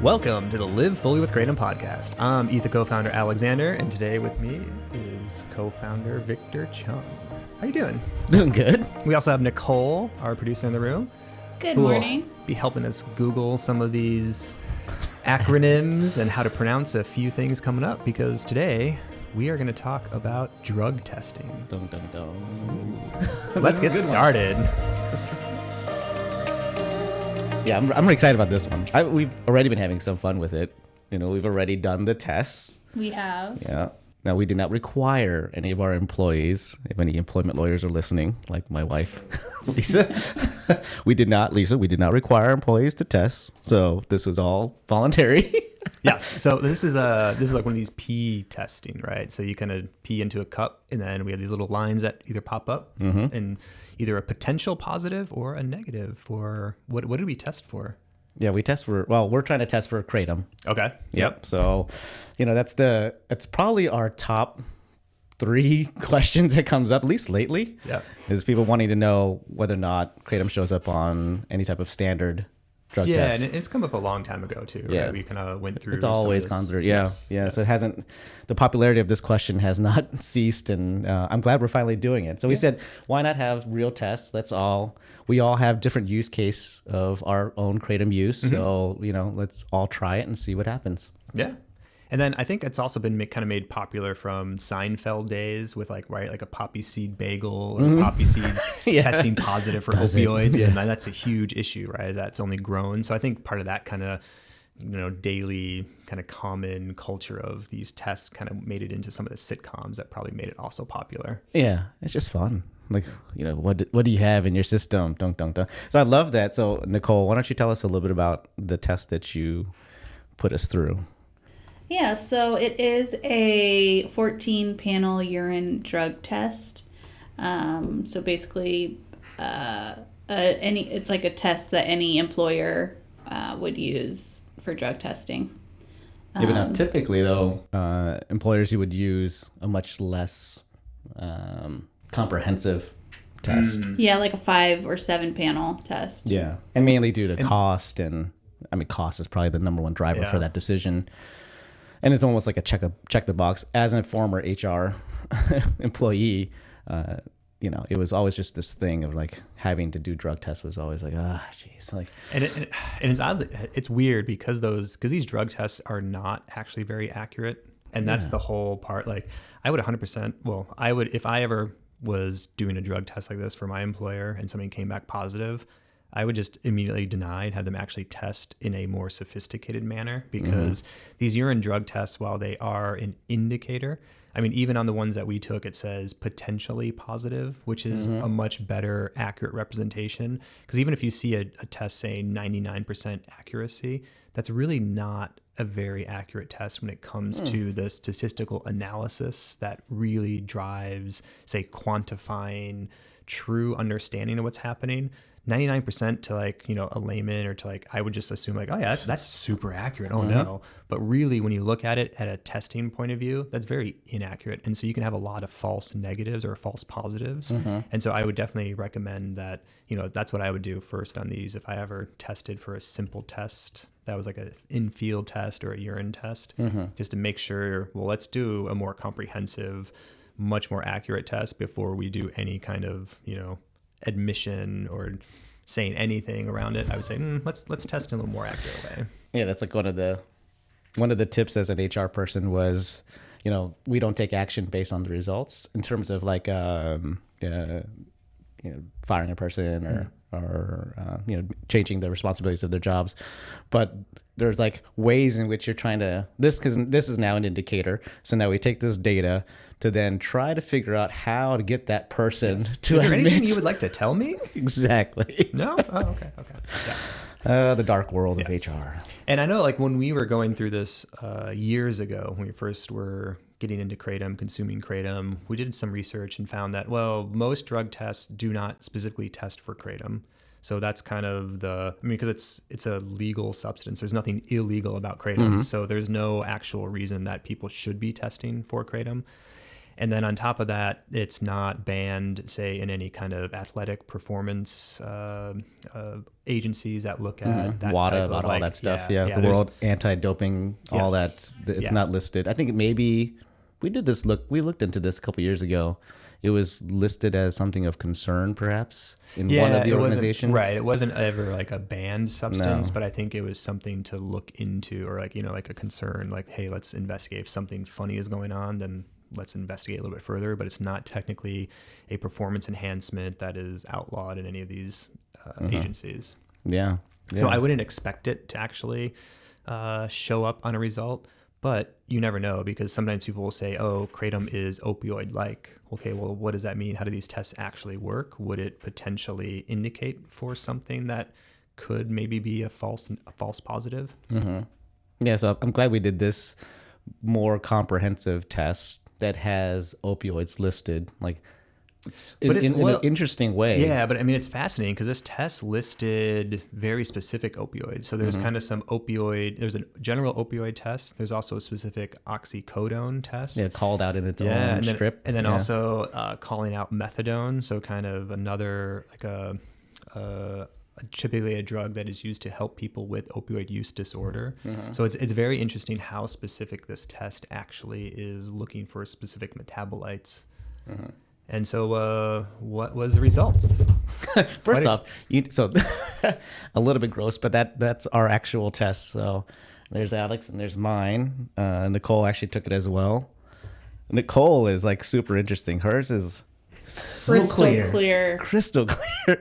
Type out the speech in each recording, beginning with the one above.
Welcome to the Live Fully with Kratom podcast. I'm ETHA co-founder Alexander, and today with me is co-founder Victor Chung. How you doing? Doing good. We also have Nicole, our producer in the room. Good who morning. will be helping us Google some of these acronyms and how to pronounce a few things coming up, because today we are going to talk about drug testing. Dun, dun, dun. Let's get started. Yeah, I'm excited about this one. We've already been having some fun with it. You know, we've already done the tests. We have. Yeah. Now, we do not require any of our employees, if any employment lawyers are listening, like my wife, Lisa, we did not require employees to test. So this was all voluntary. Yes. So this is like one of these pee testing, right? So you kind of pee into a cup, and then we have these little lines that either pop up and either a potential positive or a negative for what did we test for? Yeah, we're trying to test for Kratom. Okay. Yep. So, you know, it's probably our top 3 questions that comes up, at least lately. Yeah. Is people wanting to know whether or not Kratom shows up on any type of standard drug test. Yeah, and it's come up a long time ago too. Yeah. Right? We kind of went through. It's always gone through. Yeah. Yes. Yeah. So the popularity of this question has not ceased, and I'm glad we're finally doing it. So we said, why not have real tests? We all have different use case of our own Kratom use. So, you know, let's all try it and see what happens. Yeah. And then I think it's also been kind of made popular from Seinfeld days with like a poppy seed bagel or poppy seeds testing positive for opioids. Yeah. And that's a huge issue, right? That's only grown. So I think part of that kind of, you know, daily kind of common culture of these tests kind of made it into some of the sitcoms that probably made it also popular. Yeah. It's just fun. Like, you know, what do you have in your system? Dun, dun, dun. So I love that. So Nicole, why don't you tell us a little bit about the test that you put us through? Yeah, so it is a 14-panel urine drug test. So basically, it's like a test that any employer would use for drug testing. Yeah, but now typically though, employers you would use a much less comprehensive test. Yeah, like a 5 or 7 panel test. Yeah, and mainly due to cost, and I mean cost is probably the number one driver for that decision. And it's almost like a check the box. As a former HR employee, you know, it was always just this thing of like having to do drug tests was always like, geez. Like, and it's odd. It's weird because these drug tests are not actually very accurate. And that's the whole part. Like I would 100%, if I ever was doing a drug test like this for my employer and something came back positive, I would just immediately deny and have them actually test in a more sophisticated manner, because these urine drug tests, while they are an indicator, I mean, even on the ones that we took, it says potentially positive, which is a much better accurate representation. Because even if you see a test saying 99% accuracy, that's really not a very accurate test when it comes to the statistical analysis that really drives, say, quantifying true understanding of what's happening. 99% to like, you know, a layman or to like, I would just assume like, oh yeah, that's super accurate. Oh no. But really when you look at it at a testing point of view, that's very inaccurate. And so you can have a lot of false negatives or false positives. And so I would definitely recommend that, you know, that's what I would do first on these. If I ever tested for a simple test that was like an in-field test or a urine test, just to make sure, well, let's do a more comprehensive, much more accurate test before we do any kind of, you know, admission or saying anything around it. I would say let's test in a little more accurate way. Yeah, that's like one of the tips as an HR person was, you know, we don't take action based on the results in terms of like you know, firing a person or you know, changing the responsibilities of their jobs, but there's like ways in which you're trying to because this is now an indicator. So now we take this data to then try to figure out how to get that person to Is there admit. anything you would like to tell me? Exactly. No? Oh, okay. Yeah. The dark world of HR. And I know like when we were going through this years ago, when we first were getting into Kratom, consuming Kratom, we did some research and found that, well, most drug tests do not specifically test for Kratom. So that's kind of because it's a legal substance. There's nothing illegal about Kratom. So there's no actual reason that people should be testing for Kratom. And then on top of that, it's not banned, say, in any kind of athletic performance agencies that look at that WADA, type of, about all like, that stuff. yeah, The World Anti-Doping, all that. Yes. It's Yeah. not listed. I think maybe we looked into this a couple years ago. It was listed as something of concern, perhaps, in one of the it wasn't- organizations. Right. It wasn't ever like a banned substance, No. but I think it was something to look into, or like, like a concern, like, hey, let's investigate. If something funny is going on, then let's investigate a little bit further. But it's not technically a performance enhancement that is outlawed in any of these agencies. Yeah. So I wouldn't expect it to actually show up on a result, but you never know, because sometimes people will say, oh, Kratom is opioid-like. Okay, well, what does that mean? How do these tests actually work? Would it potentially indicate for something that could maybe be a false positive? Yeah, so I'm glad we did this more comprehensive test that has opioids listed, like in an interesting way. Yeah, but I mean, it's fascinating because this test listed very specific opioids. So there's kind of some there's a general opioid test. There's also a specific oxycodone test. Yeah, called out in its own strip. And then also calling out methadone. So kind of another, like typically a drug that is used to help people with opioid use disorder. So it's very interesting how specific this test actually is, looking for specific metabolites. And so what was the results? First off, so a little bit gross, but that's our actual test. So there's Alex and there's mine. Nicole actually took it as well. Nicole is like super interesting. Hers is so crystal clear,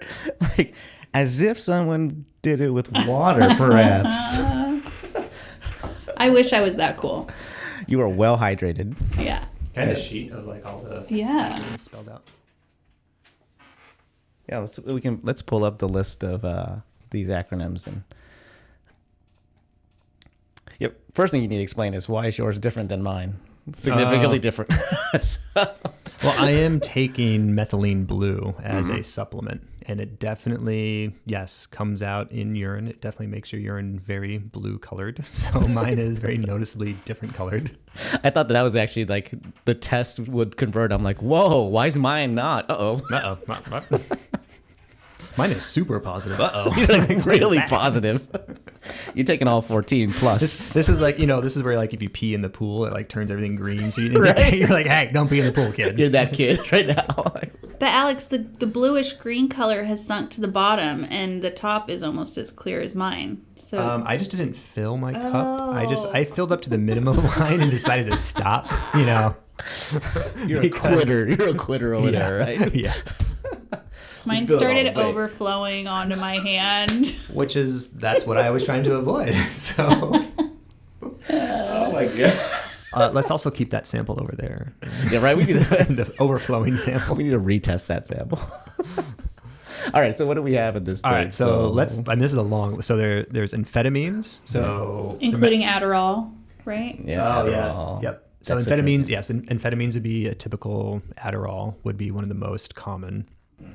like as if someone did it with water, perhaps. I wish I was that cool. You are well hydrated. Yeah. And a sheet of like all the things spelled out. Yeah, let's pull up the list of these acronyms. And yep, first thing you need to explain is, why is yours different than mine? Significantly different. Well, I am taking methylene blue as a supplement, and it definitely, comes out in urine. It definitely makes your urine very blue colored. So mine is very noticeably different colored. I thought that was actually like the test would convert. I'm like, whoa, why is mine not? Uh-oh. Mine is super positive. You're like really positive. You're taking all 14 plus. This is like, this is where like if you pee in the pool, it like turns everything green. So you're like, hey, don't pee in the pool, kid. You're that kid right now. But Alex, the bluish green color has sunk to the bottom, and the top is almost as clear as mine. So I just didn't fill my cup. I filled up to the minimum line and decided to stop. You're a quitter. You're a quitter over there, right? Yeah. mine started overflowing onto my hand. That's what I was trying to avoid. So. Oh my god. Let's also keep that sample over there. Yeah, right. We need the overflowing sample. We need to retest that sample. All right. So what do we have in this thing? All right. So let's. I mean, this is a long. So there's amphetamines. So including Adderall, right? Yeah. Oh yeah. Yep. So amphetamines. Yes, amphetamines would be a typical. Adderall would be one of the most common.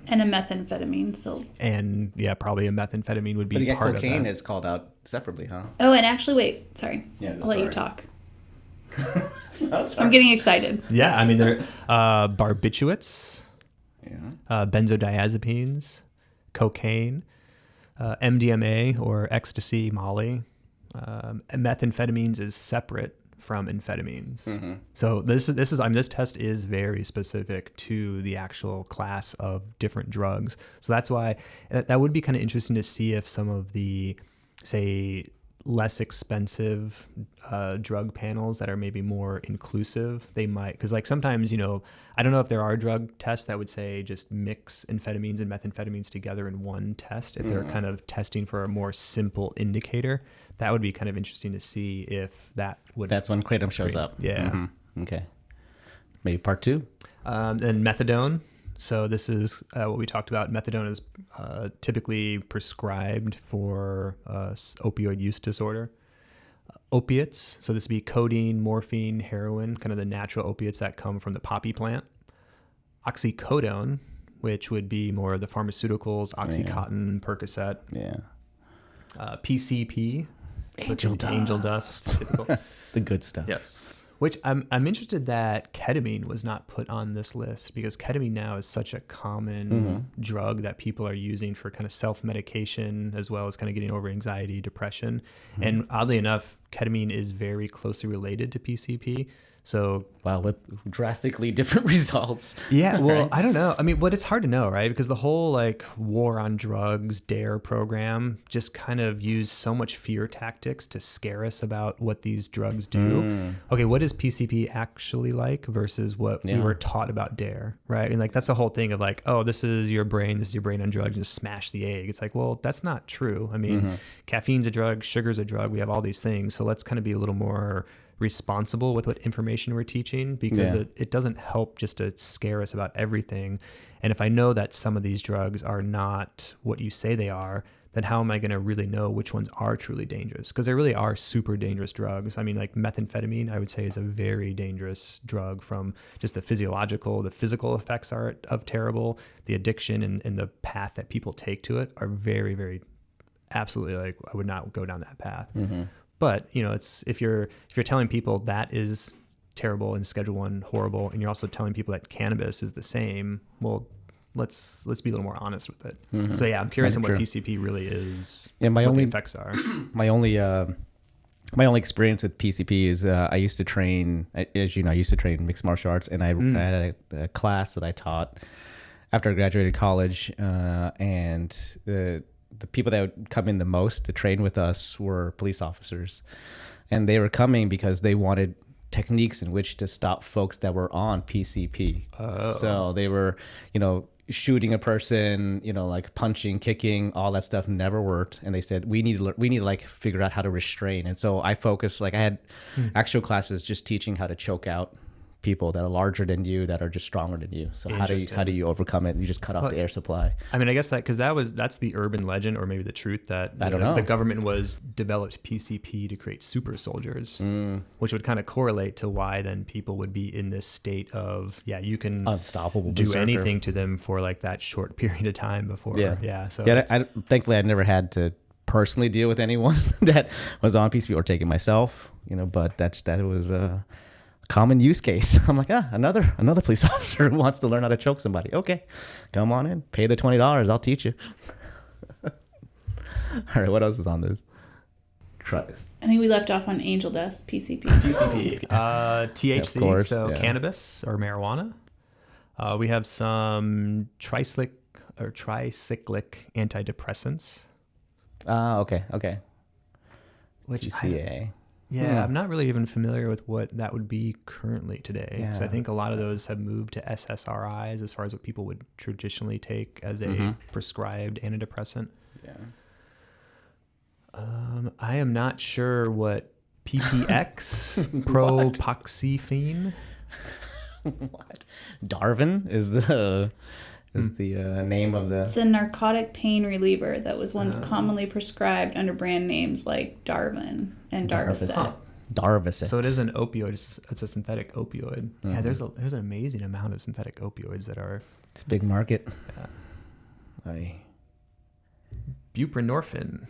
And a methamphetamine. So. And probably a methamphetamine would be but again, part of that. Cocaine is called out separately, huh? Oh, and actually, wait. Sorry. Yeah, I'll let you talk. I'm I'm getting excited. Yeah, I mean, there barbiturates, Yeah. benzodiazepines, cocaine, MDMA or ecstasy, Molly. Methamphetamines is separate from amphetamines. So this test is very specific to the actual class of different drugs. So that's why that would be kind of interesting to see if some of the, say, less expensive drug panels that are maybe more inclusive, they might, because like sometimes, I don't know if there are drug tests that would say just mix amphetamines and methamphetamines together in one test, if they're kind of testing for a more simple indicator. That would be kind of interesting to see if that would. That's when Kratom shows up. Yeah. Okay. Maybe part 2. And methadone. So this is what we talked about. Methadone is typically prescribed for opioid use disorder. Opiates. So this would be codeine, morphine, heroin, kind of the natural opiates that come from the poppy plant. Oxycodone, which would be more of the pharmaceuticals, Oxycontin, Percocet. Yeah. PCP. Angel dust. The good stuff. Yes. Which I'm interested that ketamine was not put on this list, because ketamine now is such a common drug that people are using for kind of self-medication, as well as kind of getting over anxiety, depression. And oddly enough, ketamine is very closely related to PCP. So wow, with drastically different results. Yeah, well, right? I don't know. I mean, but it's hard to know, right? Because the whole like war on drugs, DARE program just kind of used so much fear tactics to scare us about what these drugs do. Okay, what is PCP actually like versus what we were taught about DARE, right? And like that's the whole thing of like, oh, this is your brain on drugs, just smash the egg. It's like, well, that's not true. I mean, caffeine's a drug, sugar's a drug. We have all these things. So let's kind of be a little more responsible with what information we're teaching, because it doesn't help just to scare us about everything. And if I know that some of these drugs are not what you say they are, then how am I going to really know which ones are truly dangerous? Because there really are super dangerous drugs. I mean, like methamphetamine, I would say, is a very dangerous drug from just the physical effects are of terrible. The addiction and the path that people take to it are very, very, absolutely, like I would not go down that path. But, you know, it's if you're telling people that is terrible and Schedule 1 horrible, and you're also telling people that cannabis is the same, well, let's be a little more honest with it. So yeah, I'm curious on what PCP really is. Yeah, what the effects are. My only experience with PCP is I used to train, as you know, I used to train mixed martial arts, and I had a class that I taught after I graduated college, and the people that would come in the most to train with us were police officers, and they were coming because they wanted techniques in which to stop folks that were on PCP. So they were, you know, shooting a person, you know, like punching, kicking, all that stuff never worked. And they said, we need to like figure out how to restrain. And so I focused, like I had actual classes just teaching how to choke out people that are larger than you, that are just stronger than you. So how do you overcome it? You just cut off the air supply. I mean, I guess that's the urban legend, or maybe the truth, that I don't know. The government developed PCP to create super soldiers, which would kind of correlate to why then people would be in this state of, you can unstoppable do anything to them for like that short period of time before. So thankfully I never had to personally deal with anyone that was on PCP or taking myself, you know, but that was common use case. I'm like, another police officer who wants to learn how to choke somebody. Okay, come on in, pay the $20. I'll teach you. All right, what else is on this? Try this. I think we left off on angel dust, PCP. THC, course, cannabis or marijuana. We have some tricyclic antidepressants. Okay. Which TCA. I'm not really even familiar with what that would be currently today. Because I think a lot of those have moved to SSRIs as far as what people would traditionally take as a prescribed antidepressant. I am not sure what PPX, propoxyphene. What? Darvin is the name of the... It's a narcotic pain reliever that was once commonly prescribed under brand names like Darvin and Darvocet. Darvocet. So it is an opioid. It's a synthetic opioid. Yeah, there's an amazing amount of synthetic opioids that are... It's a big market. Buprenorphine.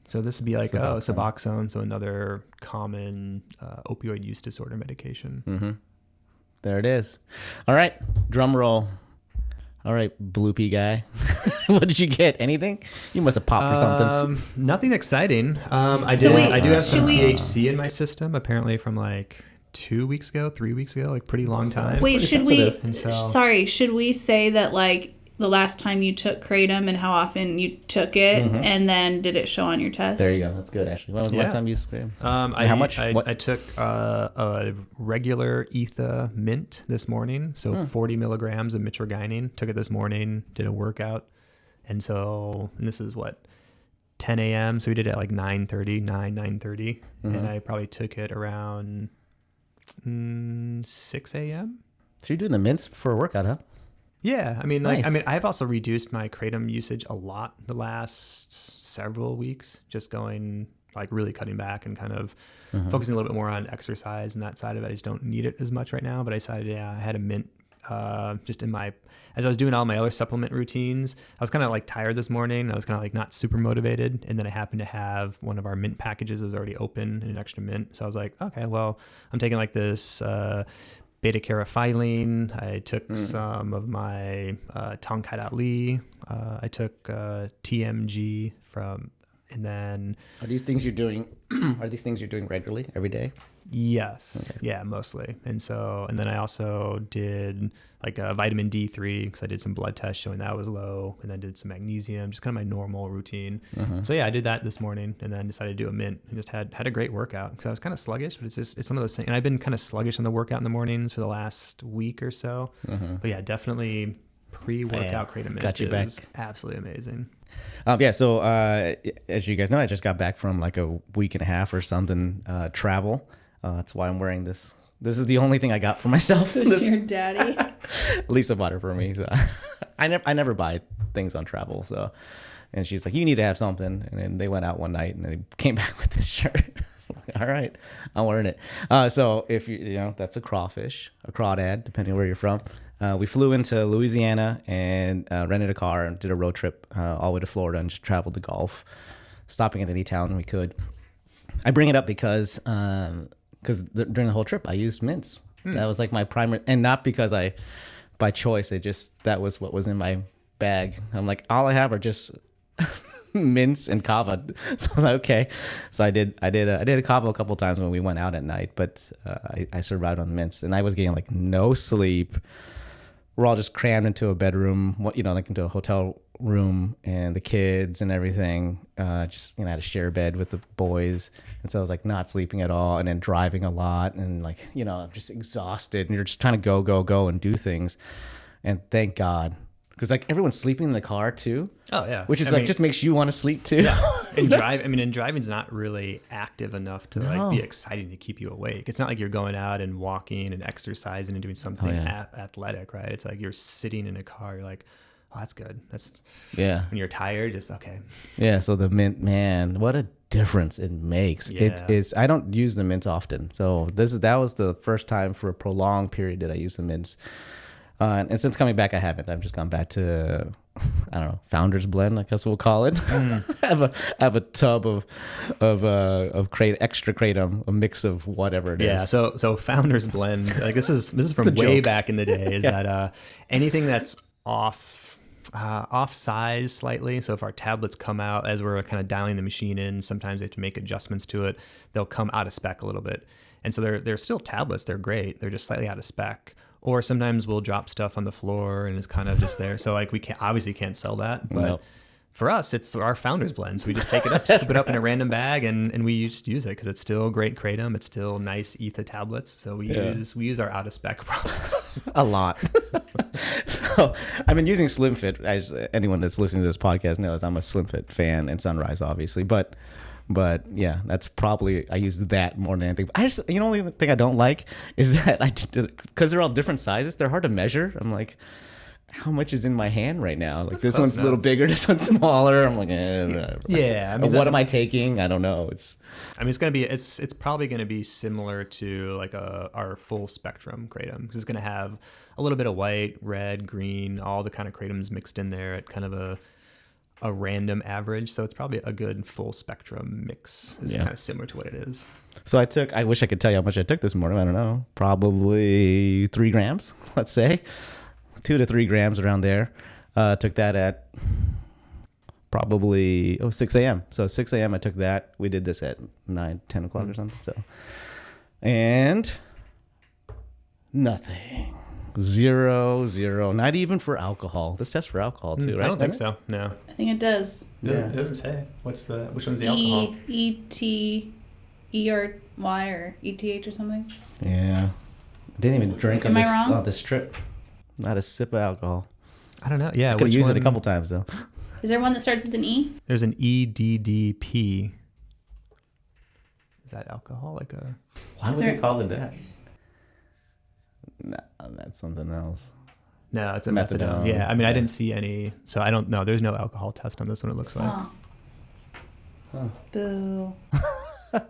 So this would be like Suboxone, so another common opioid use disorder medication. There it is. All right, drum roll. All right, bloopy guy. What did you get? Anything? You must have popped for something. Nothing exciting. I do have some THC in my system, apparently from like 3 weeks ago, like pretty long time. Wait, should we say that like the last time you took Kratom and how often you took it, and then did it show on your test? There you go. That's good, actually. When was the last time you used Kratom? How much? I took a regular ETHA mint this morning, so 40 milligrams of Mitragynine. Took it this morning, did a workout, and this is 10 a.m. So we did it at like 9:30, and I probably took it around 6 a.m. So you're doing the mints for a workout, huh? Yeah, I mean, nice. I've also reduced my Kratom usage a lot the last several weeks, just going like really cutting back and kind of focusing a little bit more on exercise and that side of it. I just don't need it as much right now, but I decided, I had a mint just as I was doing all my other supplement routines, I was kind of like tired this morning. I was kind of like not super motivated. And then I happened to have one of our mint packages that was already open in an extra mint. So I was like, okay, well, I'm taking like this beta carotene. I took some of my Tongkat Ali. I took TMG and then Are these things you're doing regularly every day? Yes. Okay. Yeah, mostly. And then I also did like a vitamin D3 because I did some blood tests showing that was low, and then did some magnesium, just kind of my normal routine. So yeah, I did that this morning, and then decided to do a mint and just had a great workout because I was kind of sluggish, but it's one of those things. And I've been kind of sluggish on the workout in the mornings for the last week or so. But yeah, definitely pre-workout Kratom got you back. is absolutely amazing. So as you guys know, I just got back from like a week and a half or something travel. That's why I'm wearing this. This is the only thing I got for myself. Who's your daddy? Lisa bought it for me. So I never buy things on travel. So, and she's like, you need to have something. And then they went out one night and they came back with this shirt. So I'm like, all right, I'm wearing it. So if that's a crawfish, a crawdad, depending on where you're from. We flew into Louisiana and rented a car and did a road trip all the way to Florida and just traveled the Gulf, stopping at any town we could. I bring it up because during the whole trip I used mints. That was like my primary, and not because by choice. That was what was in my bag. I'm like, all I have are just mints and kava. So I was like, okay. So I did a kava a couple times when we went out at night, but I survived on the mints, and I was getting like no sleep. We're all just crammed into a bedroom, like into a hotel room, and the kids and everything. I had to share a bed with the boys. And so I was like not sleeping at all, and then driving a lot, and like, I'm just exhausted, and you're just trying to go and do things. And thank God, because like everyone's sleeping in the car too. Oh yeah. Which is just makes you want to sleep too. Yeah. And driving's not really active enough to like be exciting to keep you awake. It's not like you're going out and walking and exercising and doing something athletic, right? It's like you're sitting in a car. You're like, oh, that's good. When you're tired, just okay. Yeah. So the mint, man, what a difference it makes. Yeah. It is. I don't use the mints often, so that was the first time for a prolonged period that I used the mints. And since coming back, I haven't. I've just gone back to, I don't know, Founder's Blend, I guess we'll call it. I have a tub of extra Kratom, a mix of whatever it is. Yeah. So Founder's Blend, like this is from way back in the day. Is that anything that's off size slightly? So if our tablets come out as we're kind of dialing the machine in, sometimes we have to make adjustments to it. They'll come out of spec a little bit, and so they're still tablets. They're great. They're just slightly out of spec. Or sometimes we'll drop stuff on the floor and it's kind of just there. So like we obviously can't sell that. But for us, it's our Founder's Blend. So we just take it up, scoop it up in a random bag, and we just use it because it's still great Kratom. It's still nice ETHA tablets. So we use our out of spec products a lot. So I've been using Slim Fit. As anyone that's listening to this podcast knows, I'm a Slim Fit fan, and Sunrise obviously, but yeah, that's probably, I use that more than anything. The only thing I don't like is that because they're all different sizes, they're hard to measure. I'm like, how much is in my hand right now? Like this one's a little bigger, this one's smaller. I'm like, yeah. What am I taking? I don't know. It's probably gonna be similar to like our full spectrum Kratom, because it's gonna have a little bit of white, red, green, all the kind of Kratoms mixed in there at kind of a random average. So it's probably a good full spectrum mix. It's kind of similar to what it is. So I wish I could tell you how much I took this morning. I don't know, probably 3 grams, let's say 2 to 3 grams around there. Took that at probably 6 a.m. So 6 a.m. I took that. We did this at 10 o'clock or something. So, and nothing. 0, not even for alcohol. This tests for alcohol too, right? I don't think so. No. I think it does. It doesn't say. Which one's the alcohol? ETERY or ETH or something. Yeah. Didn't even drink on this trip. Not a sip of alcohol. I don't know. Yeah. Could have used it a couple times though. Is there one that starts with an E? There's an EDDP. Is that alcohol? Why would they call it that? No, that's something else. No, it's a methadone. Yeah, I mean, I didn't see any, so I don't know. There's no alcohol test on this one, it looks like. Boo. All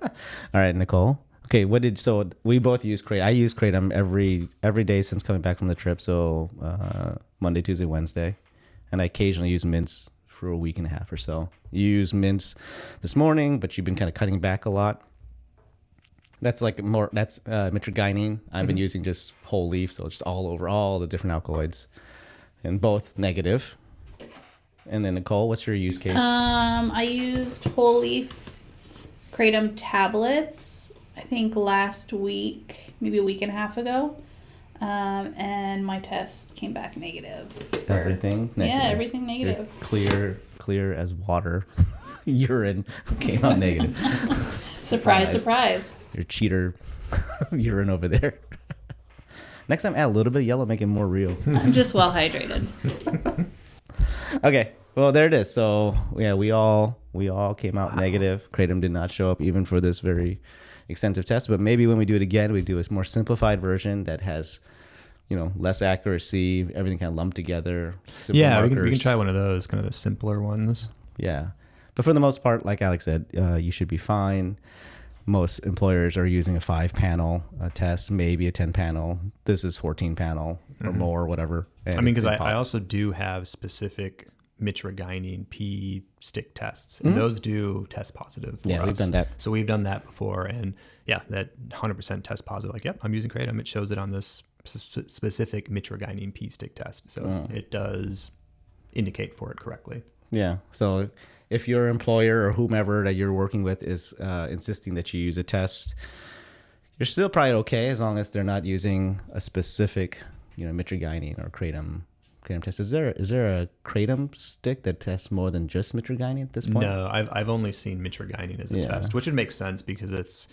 right, Nicole, Okay, so we both use Kratom. I use Kratom every day since coming back from the trip. So Monday, Tuesday, Wednesday, and I occasionally use mints for a week and a half or so. You use mints this morning, but you've been kind of cutting back a lot. That's Mitragynine. I've been using just whole leaf, so just all over all the different alkaloids, and both negative. And then Nicole, what's your use case? I used whole leaf Kratom tablets, I think last week, maybe a week and a half ago. And my test came back negative. Everything negative. Yeah, everything negative. Clear as water. Urine came out negative. Surprise. Your cheater urine over there. Next time, add a little bit of yellow, make it more real. I'm just well hydrated. Okay, well there it is. So yeah, we all came out negative. Kratom did not show up even for this very extensive test. But maybe when we do it again, we do a more simplified version that has, less accuracy, everything kind of lumped together. Yeah, we can try one of those, kind of the simpler ones. Yeah, but for the most part, like Alex said, you should be fine. Most employers are using a 5-panel test, maybe a 10-panel. This is 14-panel or more, whatever. And because I also do have specific Mitragynine P stick tests, and those do test positive for us. We've done that. So we've done that before, and that 100% test positive. Like, yep, I'm using Kratom. It shows it on this specific Mitragynine P stick test, so it does indicate for it correctly. Yeah. So if your employer or whomever that you're working with is insisting that you use a test, you're still probably okay as long as they're not using a specific, Mitragynine or Kratom test. Is there a Kratom stick that tests more than just Mitragynine at this point? No, I've only seen Mitragynine as a test, which would make sense because it's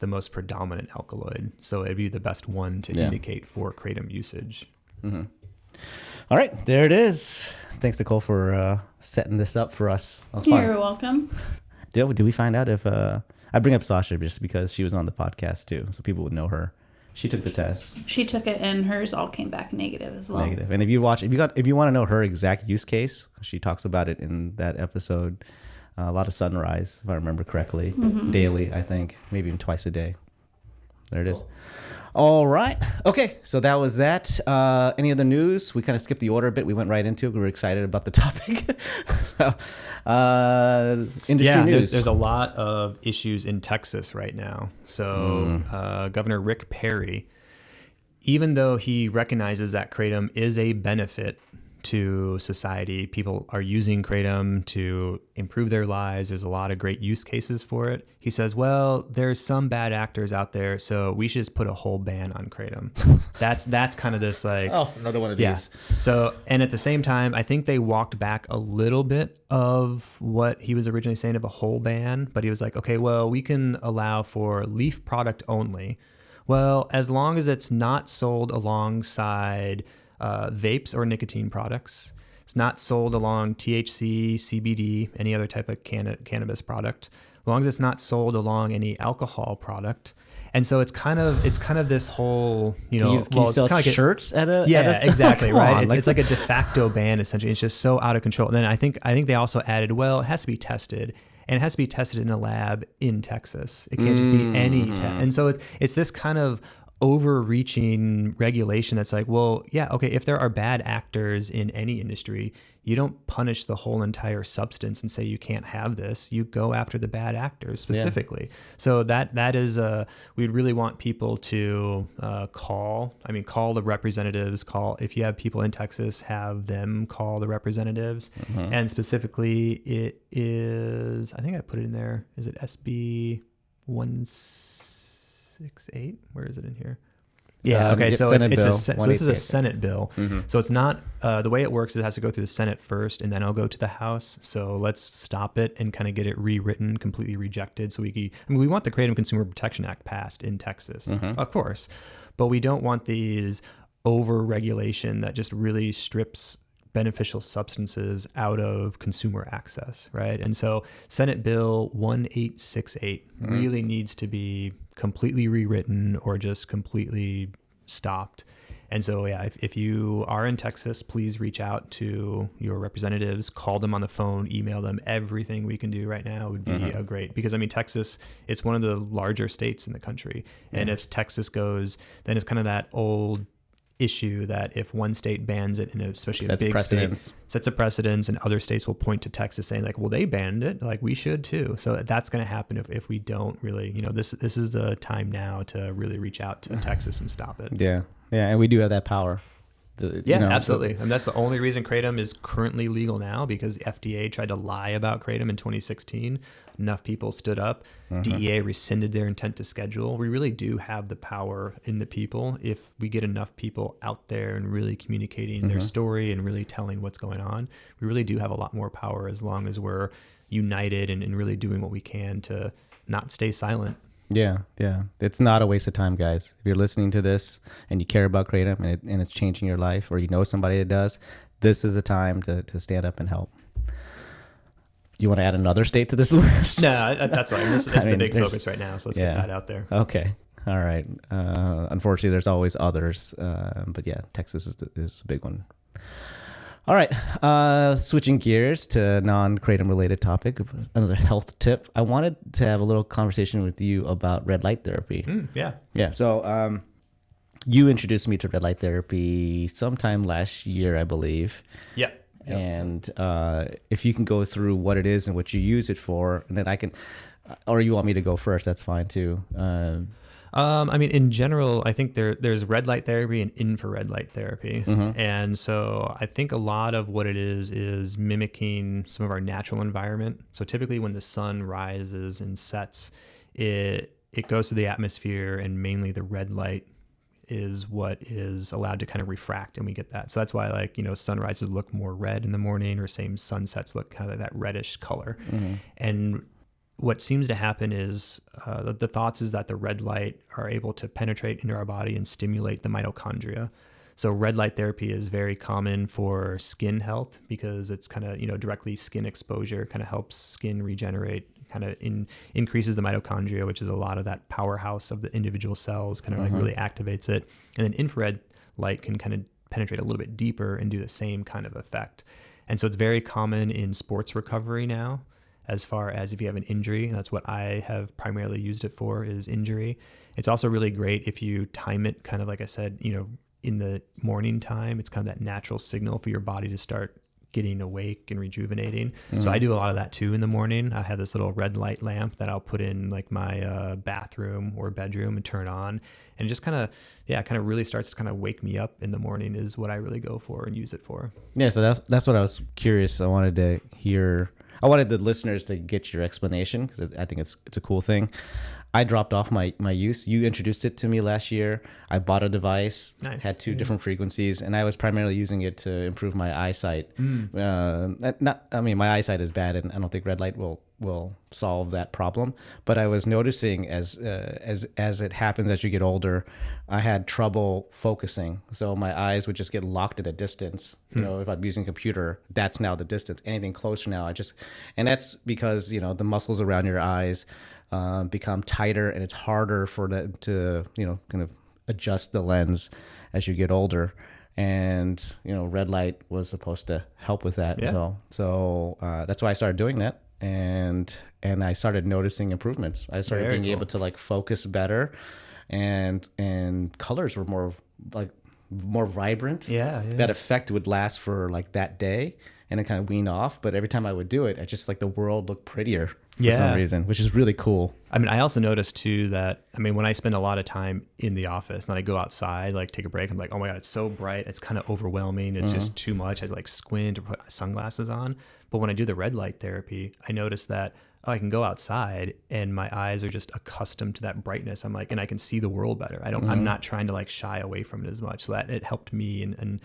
the most predominant alkaloid. So it'd be the best one to indicate for Kratom usage. Mm-hmm. All right, there it is. Thanks, Nicole, for setting this up for us. That was fun. You're welcome. Did we find out if I bring up Sasha just because she was on the podcast too, so people would know her. She took the test. She took it, and hers all came back negative as well. Negative. And if you want to know her exact use case, she talks about it in that episode. A lot of sunrise, if I remember correctly, daily. I think maybe even twice a day. There it is. All right. Okay. So that was that. Any other news? We kind of skipped the order a bit. We went right into it. We were excited about the topic. Industry news. There's a lot of issues in Texas right now. So Governor Rick Perry, even though he recognizes that Kratom is a benefit to society, people are using Kratom to improve their lives. There's a lot of great use cases for it. He says, well, there's some bad actors out there, so we should just put a whole ban on Kratom. That's kind of this like, another one of these. So, and at the same time, I think they walked back a little bit of what he was originally saying of a whole ban, but he was like, okay, well, we can allow for leaf product only. Well, as long as it's not sold alongside vapes or nicotine products. It's not sold along THC, CBD, any other type of cannabis product, as long as it's not sold along any alcohol product. And so it's kind of this whole, can you sell shirts at a exactly right. It's like a de facto ban essentially. It's just so out of control. And then I think they also added, well, it has to be tested. And it has to be tested in a lab in Texas. It can't just be any test. And so it's this kind of overreaching regulation that's like, well, yeah, okay, if there are bad actors in any industry, you don't punish the whole entire substance and say you can't have this. You go after the bad actors specifically. Yeah. So that is we'd really want people to call the representatives, if you have people in Texas, have them call the representatives. And specifically it is, I think I put it in there, is it SB 168? Where is it in here? Yeah. Okay. So this is a Senate bill. So it's not the way it works. It has to go through the Senate first, and then it'll go to the House. So let's stop it and kind of get it rewritten, completely rejected. So we want the Kratom Consumer Protection Act passed in Texas, of course, but we don't want these over regulation that just really strips beneficial substances out of consumer access, right? And so Senate Bill 1868 really needs to be completely rewritten or just completely stopped. And so, yeah, if you are in Texas, please reach out to your representatives, call them on the phone, email them. Everything we can do right now would be a great, because I mean, Texas, it's one of the larger states in the country. And if Texas goes, then it's kind of that old issue that if one state bans it, and especially a big state, sets a precedence, and other states will point to Texas saying like, well, they banned it, like we should too. So that's going to happen if we don't really, this is the time now to really reach out to Texas and stop it. Yeah, and we do have that power. Absolutely. And that's the only reason Kratom is currently legal now, because the FDA tried to lie about Kratom in 2016. Enough people stood up. DEA rescinded their intent to schedule. We really do have the power in the people if we get enough people out there and really communicating their story and really telling what's going on. We really do have a lot more power as long as we're united and really doing what we can to not stay silent. Yeah. It's not a waste of time, guys. If you're listening to this and you care about Kratom and it's changing your life, or you know somebody that does, this is the time to stand up and help. You want to add another state to this list? No, that's right. This is the big focus right now, so let's get that out there. Okay. All right. Unfortunately, there's always others, but yeah, Texas is a big one. All right, switching gears to non-Kratom related topic, another health tip. I wanted to have a little conversation with you about red light therapy. Yeah. So you introduced me to red light therapy sometime last year, I believe. Yep. And if you can go through what it is and what you use it for, and then I can, or you want me to go first, that's fine too. I mean, in general, I think there's red light therapy and infrared light therapy. And so I think a lot of what it is mimicking some of our natural environment. So typically when the sun rises and sets, it goes through the atmosphere, and mainly the red light is what is allowed to kind of refract, and we get that. So that's why, like, sunrises look more red in the morning, or same sunsets look kind of like that reddish color. And what seems to happen is the thoughts is that the red light are able to penetrate into our body and stimulate the mitochondria. So red light therapy is very common for skin health, because it's kind of, directly skin exposure kind of helps skin regenerate, kind of increases the mitochondria, which is a lot of that powerhouse of the individual cells, kind of like really activates it. And then infrared light can kind of penetrate a little bit deeper and do the same kind of effect. And so it's very common in sports recovery now, as far as if you have an injury. And that's what I have primarily used it for, is injury. It's also really great if you time it, kind of like I said, in the morning time. It's kind of that natural signal for your body to start getting awake and rejuvenating. So I do a lot of that too in the morning. I have this little red light lamp that I'll put in like my bathroom or bedroom and turn on, and it just kind of really starts to kind of wake me up in the morning, is what I really go for and use it for. Yeah, so that's what I was curious. I wanted the listeners to get your explanation, because I think it's a cool thing. I dropped off my use. You introduced it to me last year. I bought a device, had two different frequencies, and I was primarily using it to improve my eyesight. My eyesight is bad, and I don't think red light will solve that problem. But I was noticing as it happens as you get older, I had trouble focusing. So my eyes would just get locked at a distance. If I'm using a computer, that's now the distance. Anything closer now, and that's because the muscles around your eyes become tighter, and it's harder for them to kind of adjust the lens as you get older. And red light was supposed to help with that. So that's why I started doing that, and I started noticing improvements. I started being able to like focus better, and colors were more vibrant. That effect would last for like that day, and then kind of wean off. But every time I would do it, I just like the world looked prettier for some reason, which is really cool. I mean, I also noticed too that, when I spend a lot of time in the office and then I go outside, like take a break, I'm like, oh my God, it's so bright. It's kind of overwhelming. It's just too much. I like squint or put sunglasses on. But when I do the red light therapy, I notice that I can go outside and my eyes are just accustomed to that brightness. I'm like, and I can see the world better. I'm not trying to like shy away from it as much. So that it helped me. And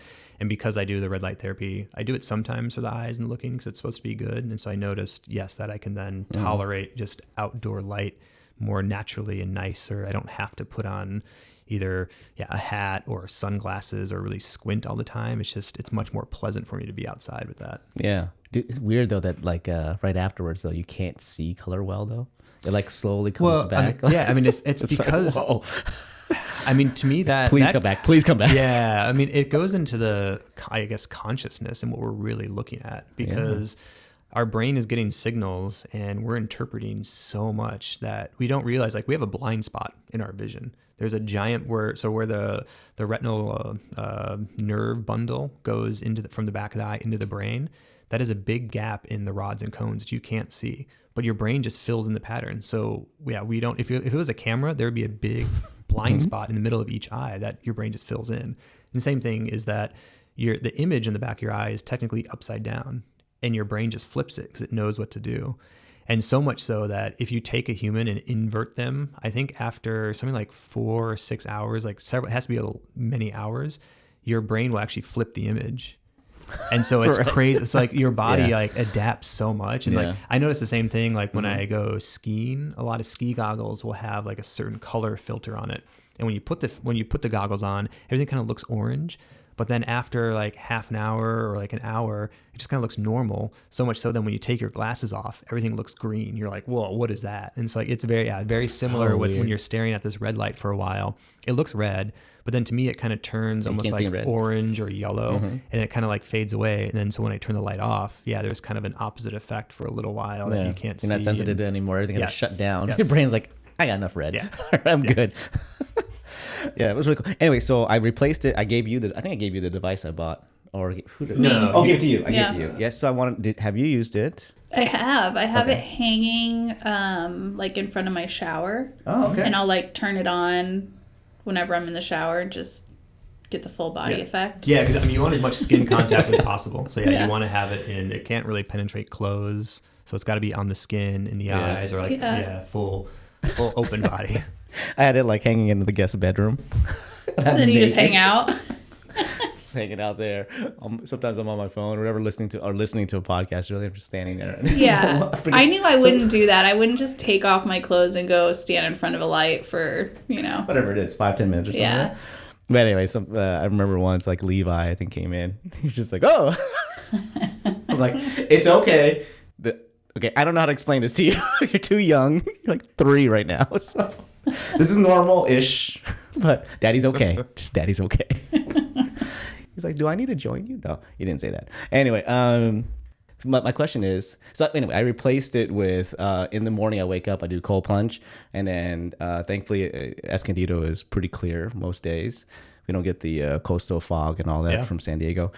because I do the red light therapy, I do it sometimes for the eyes and looking, because it's supposed to be good. And so I noticed, that I can then tolerate just outdoor light more naturally and nicer. I don't have to put on either a hat or sunglasses or really squint all the time. It's much more pleasant for me to be outside with that. Yeah. It's weird though that like right afterwards though, you can't see color well though. It like slowly comes back. it's because like, I mean, to me Please come back. Please come back. Yeah, I mean, it goes into the, I guess, consciousness and what we're really looking at, because our brain is getting signals and we're interpreting so much that we don't realize, like, we have a blind spot in our vision. There's a giant where the retinal nerve bundle goes from the back of the eye into the brain. That is a big gap in the rods and cones that you can't see, but your brain just fills in the pattern. So yeah, we don't, if it was a camera, there would be a big blind spot in the middle of each eye that your brain just fills in. And the same thing is that the image in the back of your eye is technically upside down, and your brain just flips it because it knows what to do. And so much so that if you take a human and invert them, I think after something like 4 or 6 hours, like it has to be many hours, your brain will actually flip the image. And so it's crazy. It's like your body like adapts so much. And like, I notice the same thing, like when I go skiing, a lot of ski goggles will have like a certain color filter on it. And when you put the goggles on, everything kind of looks orange. But then after like half an hour or like an hour, it just kind of looks normal. So much so then when you take your glasses off, everything looks green. You're like, whoa, what is that? And so like, it's very similar with when you're staring at this red light for a while. It looks red, but then to me it kind of turns almost like orange or yellow, and it kind of like fades away. And then so when I turn the light off, there's kind of an opposite effect for a little while that you can't see. You're not sensitive to it anymore. Everything gets shut down. Your brain's like, I got enough red. Yeah. I'm good. Yeah, it was really cool. Anyway, so I replaced it. I think I gave you the device I bought. Or who did? No. I'll give it to you. I gave it to you. Yes, so have you used it? I have it hanging like in front of my shower. Oh, okay. And I'll like turn it on whenever I'm in the shower, just get the full body effect. Yeah, because I mean, you want as much skin contact as possible. So you want to have it in. It can't really penetrate clothes, so it's got to be on the skin, in the eyes, or like full open body. I had it like hanging into the guest bedroom. And then you just hang out. Just hanging out there. Sometimes I'm on my phone or whatever, listening to a podcast. Really, I'm just standing there. Yeah. I knew I wouldn't do that. I wouldn't just take off my clothes and go stand in front of a light for, whatever it is, 5-10 minutes or something. Yeah. Right? But anyway, I remember once like Levi, I think, came in. He was just like, oh. I'm like, it's okay. Okay, I don't know how to explain this to you. You're too young. You're like 3 right now. So this is normal-ish. But daddy's okay. Just daddy's okay. He's like, do I need to join you? No, he didn't say that. Anyway, my question is, so anyway, I replaced it with, in the morning I wake up, I do cold plunge. And then thankfully, Escondido is pretty clear most days. We don't get the coastal fog and all that from San Diego.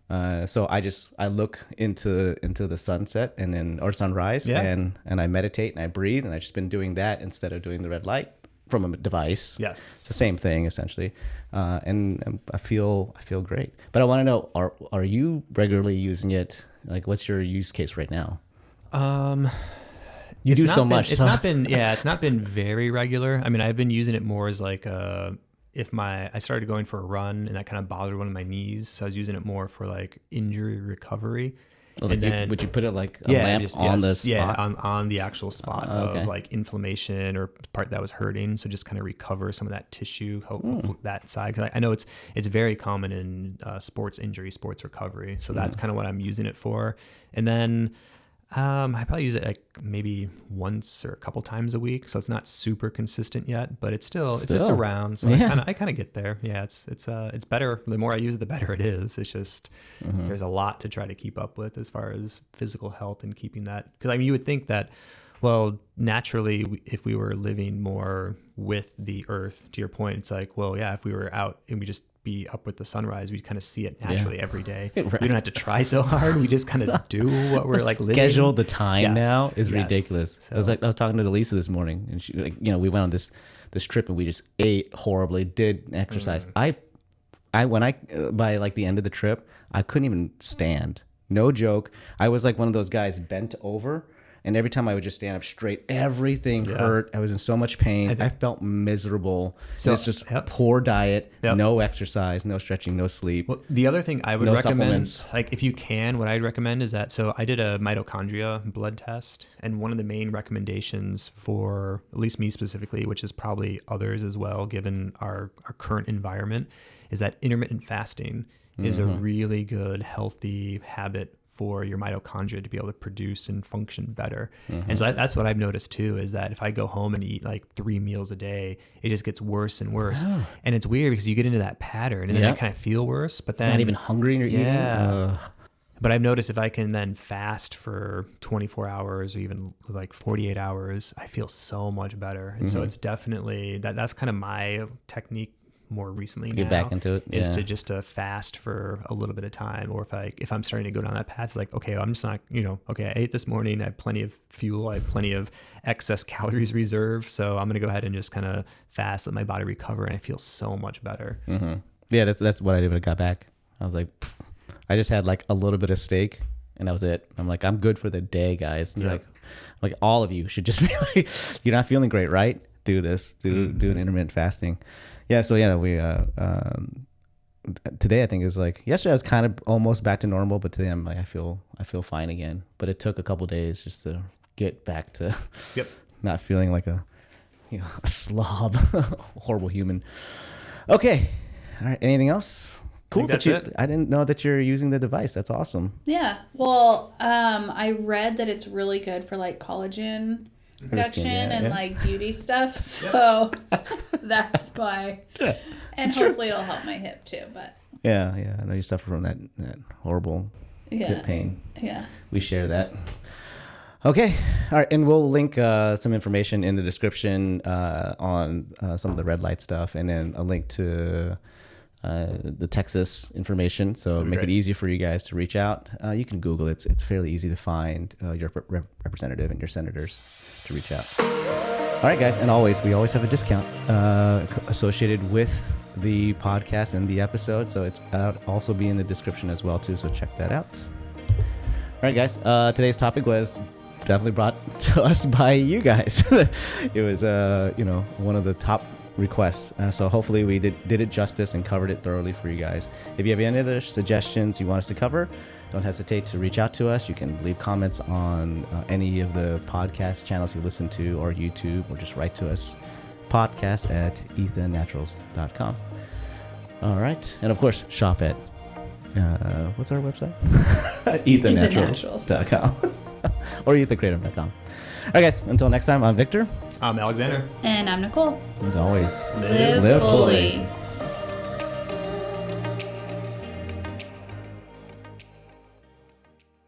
So I look into the sunset or sunrise and I meditate and I breathe, and I've just been doing that instead of doing the red light from a device. Yes. It's the same thing essentially. And I feel great. But I want to know, are you regularly using it? Like, what's your use case right now? You do so much. It's not been very regular. I mean, I've been using it more as like I started going for a run and that kind of bothered one of my knees, so I was using it more for like injury recovery. And then, would you put it like a lamp on the spot? Yeah, on the actual spot of like inflammation or part that was hurting. So just kind of recover some of that tissue, that side. Because I know it's very common in sports recovery. So that's kind of what I'm using it for. And then I probably use it like maybe once or a couple times a week. So it's not super consistent yet, but it's around. So I kind of get there. Yeah, it's better. The more I use it, the better it is. It's just there's a lot to try to keep up with as far as physical health and keeping that. Because I mean, you would think that, well, naturally, if we were living more with the earth, to your point, it's like, well, yeah, if we were out and we just be up with the sunrise, we'd kind of see it naturally every day. Right. We don't have to try so hard. We just kind of do what we're like living. Schedule the time now is ridiculous. So, I was talking to Lisa this morning, and she, we went on this trip and we just ate horribly, did exercise. I by like the end of the trip, I couldn't even stand. No joke. I was like one of those guys bent over. And every time I would just stand up straight, everything hurt. I was in so much pain. I felt miserable. So it's just poor diet, no exercise, no stretching, no sleep. Well, the other thing I would recommend, like if you can, what I'd recommend is that, so I did a mitochondria blood test, and one of the main recommendations for at least me specifically, which is probably others as well, given our current environment, is that intermittent fasting is a really good, healthy habit for your mitochondria to be able to produce and function better. And so that's what I've noticed too, is that if I go home and eat like 3 meals a day, it just gets worse and worse. And it's weird because you get into that pattern and then I kind of feel worse, but then not even hungry and you're eating. But I've noticed if I can then fast for 24 hours or even like 48 hours, I feel so much better. And so it's definitely that's kind of my technique more recently Get back into it. Is to just fast for a little bit of time. Or if I'm starting to go down that path, it's like, okay, I'm just not, okay, I ate this morning, I have plenty of fuel, I have plenty of excess calories reserved, so I'm gonna go ahead and just kind of fast, let my body recover, and I feel so much better. Yeah, that's what I did when I got back. I was like, I just had like a little bit of steak and that was it. I'm like, I'm good for the day, guys. Like all of you should just be like, you're not feeling great, right? Do this, do an intermittent fasting. Yeah. So yeah, we, today I think is like, yesterday I was kind of almost back to normal, but today I'm like, I feel fine again, but it took a couple days just to get back to not feeling like a slob, horrible human. Okay. All right. Anything else? Cool. That's it. I didn't know that you're using the device. That's awesome. Yeah. Well, I read that it's really good for like collagen production and like beauty stuff. So that's why. Yeah, and hopefully it'll help my hip too. But yeah. I know you suffer from that horrible hip pain. Yeah. We share that. Okay. All right. And we'll link some information in the description on some of the red light stuff, and then a link to the Texas information, so make it easy for you guys to reach out. You can Google it. It's fairly easy to find your representative and your senators to reach out. All right, guys, and we always have a discount associated with the podcast and the episode, so it's also be in the description as well too, so check that out. All right, guys, today's topic was definitely brought to us by you guys. It was one of the top requests, so hopefully we did it justice and covered it thoroughly for you guys. If you have any other suggestions you want us to cover, don't hesitate to reach out to us. You can leave comments on any of the podcast channels you listen to, or YouTube, or just write to us, podcast@ethanaturals.com. All right, and of course shop at what's our website? ETHAnaturals.com or ETHAkratom.com. All right, guys, until next time, I'm Victor. I'm Alexander. And I'm Nicole. As always, live fully.